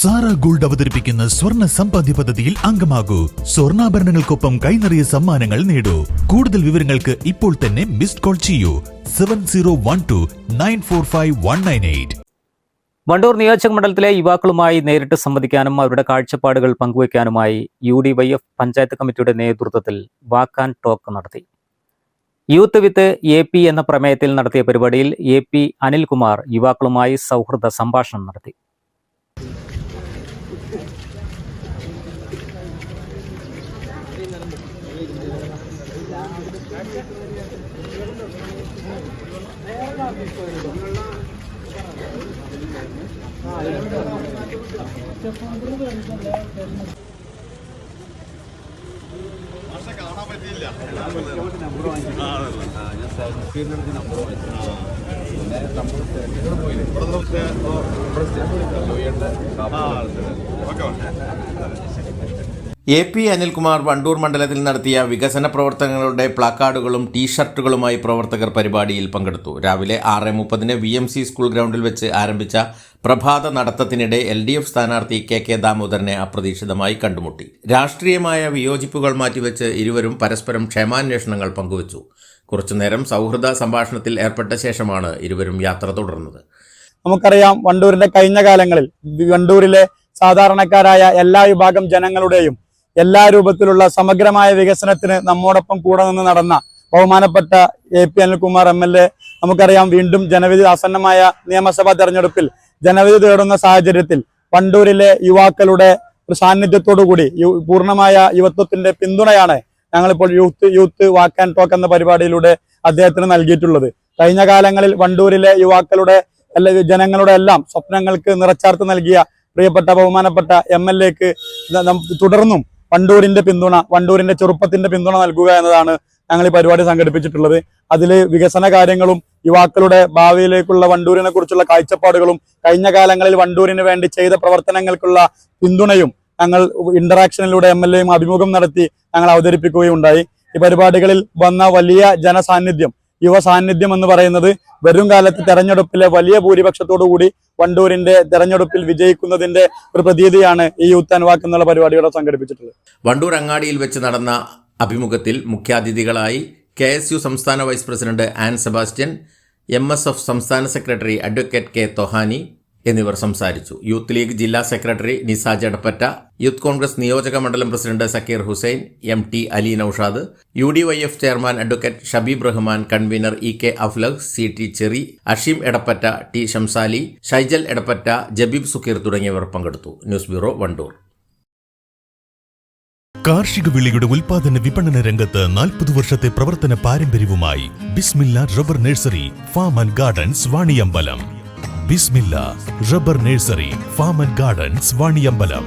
Sara gold അവതരിപ്പിക്കുന്ന സ്വർണ്ണ സമ്പാദ്യ പദ്ധതിയിൽ അംഗമാകൂ. സ്വർണ്ണാഭരണങ്ങൾക്കൊപ്പം കൈനിറിയ സമ്മാനങ്ങൾ നേടൂ. കൂടുതൽ വിവരങ്ങൾക്ക് ഇപ്പോൾ തന്നെ മിസ്ഡ് കോൾ ചെയ്യൂ 7012945198. വണ്ടൂർ നിയോജക മണ്ഡലത്തിലെ യുവാക്കളുമായി നേരിട്ട് സംവദിക്കാനും അവരുടെ കാഴ്ചപ്പാടുകൾ പങ്കുവയ്ക്കാനുമായി UDYF പഞ്ചായത്ത് കമ്മിറ്റിയുടെ നേതൃത്വത്തിൽ വാക്ക് ആൻഡ് ടോക്ക് നടത്തി. യൂത്ത് വിത്ത് AP എന്ന പ്രമേയത്തിൽ നടത്തിയ പരിപാടിയിൽ AP അനിൽകുമാർ യുവാക്കളുമായി സൗഹൃദ സംഭാഷണം നടത്തി. AP അനിൽകുമാർ വണ്ടൂർ മണ്ഡലത്തിൽ നടത്തിയ വികസന പ്രവർത്തനങ്ങളുടെ പ്ലാക്കാർഡുകളും ടീഷർട്ടുകളുമായി പ്രവർത്തകർ പരിപാടിയിൽ പങ്കെടുത്തു. രാവിലെ 6:30 VMC സ്കൂൾ ഗ്രൗണ്ടിൽ വെച്ച് ആരംഭിച്ച പ്രഭാത നടത്തത്തിനിടെ LDF സ്ഥാനാർത്ഥി KK ദാമോദരനെ അപ്രതീക്ഷിതമായി കണ്ടുമുട്ടി. രാഷ്ട്രീയമായ വിയോജിപ്പുകൾ മാറ്റിവെച്ച് ഇരുവരും പരസ്പരം ക്ഷേമാന്വേഷണങ്ങൾ പങ്കുവച്ചു. കുറച്ചുനേരം സൗഹൃദ സംഭാഷണത്തിൽ ഏർപ്പെട്ട ശേഷമാണ് ഇരുവരും യാത്ര തുടർന്നത്. നമുക്കറിയാം, വണ്ടൂരിന്റെ കഴിഞ്ഞ കാലങ്ങളിൽ വണ്ടൂരിലെ സാധാരണക്കാരായ എല്ലാ വിഭാഗം ജനങ്ങളുടെയും എല്ലാ രൂപത്തിലുള്ള സമഗ്രമായ വികസനത്തിന് നമ്മോടൊപ്പം കൂടെ നിന്ന് നടന്ന ബഹുമാനപ്പെട്ട AP അനിൽകുമാർ MLA, നമുക്കറിയാം, വീണ്ടും ജനവിധി ആസന്നമായ നിയമസഭാ തെരഞ്ഞെടുപ്പിൽ ജനവിധി തേടുന്ന സാഹചര്യത്തിൽ വണ്ടൂരിലെ യുവാക്കളുടെ ഒരു സാന്നിധ്യത്തോടുകൂടി പൂർണ്ണമായ യുവത്വത്തിന്റെ പിന്തുണയാണ് ഞങ്ങളിപ്പോൾ യൂത്ത് വാക്ക് ആൻഡ് ടോക്ക് എന്ന പരിപാടിയിലൂടെ അദ്ദേഹത്തിന് നൽകിയിട്ടുള്ളത്. കഴിഞ്ഞ കാലങ്ങളിൽ വണ്ടൂരിലെ യുവാക്കളുടെ ജനങ്ങളുടെ എല്ലാം സ്വപ്നങ്ങൾക്ക് നിറച്ചാർത്ത് നൽകിയ പ്രിയപ്പെട്ട ബഹുമാനപ്പെട്ട MLAക്ക് തുടർന്നും വണ്ടൂരിന്റെ ചെറുപ്പത്തിന്റെ പിന്തുണ നൽകുക എന്നതാണ് ഞങ്ങൾ ഈ പരിപാടി സംഘടിപ്പിച്ചിട്ടുള്ളത്. അതിൽ വികസന കാര്യങ്ങളും യുവാക്കളുടെ ഭാവിയിലേക്കുള്ള വണ്ടൂരിനെ കുറിച്ചുള്ള കാഴ്ചപ്പാടുകളും കഴിഞ്ഞ കാലങ്ങളിൽ വണ്ടൂരിന് വേണ്ടി ചെയ്ത പ്രവർത്തനങ്ങൾക്കുള്ള പിന്തുണയും ഞങ്ങൾ ഇന്ററാക്ഷനിലൂടെ MLAയും അഭിമുഖം നടത്തി ഞങ്ങൾ അവതരിപ്പിക്കുകയുണ്ടായി. ഈ പരിപാടികളിൽ വന്ന വലിയ ജനസാന്നിധ്യം, യുവ സാന്നിധ്യം എന്ന് പറയുന്നത് വരും കാലത്ത് തെരഞ്ഞെടുപ്പിലെ വലിയ ഭൂരിപക്ഷത്തോടുകൂടി വണ്ടൂരിന്റെ തെരഞ്ഞെടുപ്പിൽ വിജയിക്കുന്നതിന്റെ ഒരു പ്രതീതിയാണ് ഈ യൂത്ത് ആൻഡ് വാക്ക് എന്നുള്ള പരിപാടിയോടെ സംഘടിപ്പിച്ചിട്ടുള്ളത്. വണ്ടൂർ അങ്ങാടിയിൽ വെച്ച് നടന്ന അഭിമുഖത്തിൽ മുഖ്യാതിഥികളായി KSU സംസ്ഥാന vice president Ann Sebastian, MSF സംസ്ഥാന സെക്രട്ടറി അഡ്വക്കേറ്റ് K തൊഹാനി എന്നിവർ സംസാരിച്ചു. യൂത്ത് ലീഗ് ജില്ലാ secretary Nisaj Edappatta, youth congress നിയോജക മണ്ഡലം president Sakkeer Hussain, MT Ali Naushad, UDYF chairman advocate Shabeeb Rahman, convener EK Aflaq, CT Cherry, Asheem Edappatta, T Shamsali, Shaijal Edappatta, Jabeeb Sukkeer തുടങ്ങിയവർ പങ്കെടുത്തു. News bureau, Wandoor. കാർഷിക വിളയുടെ ഉൽപാദന വിപണന രംഗത്ത് 40 വർഷത്തെ പ്രവർത്തന പാരമ്പര്യവുമായി Bismilla rubber nursery, farm and gardens, Vaniyambalam. Bismillah rubber nursery, farm and gardens, Vaniyambalam.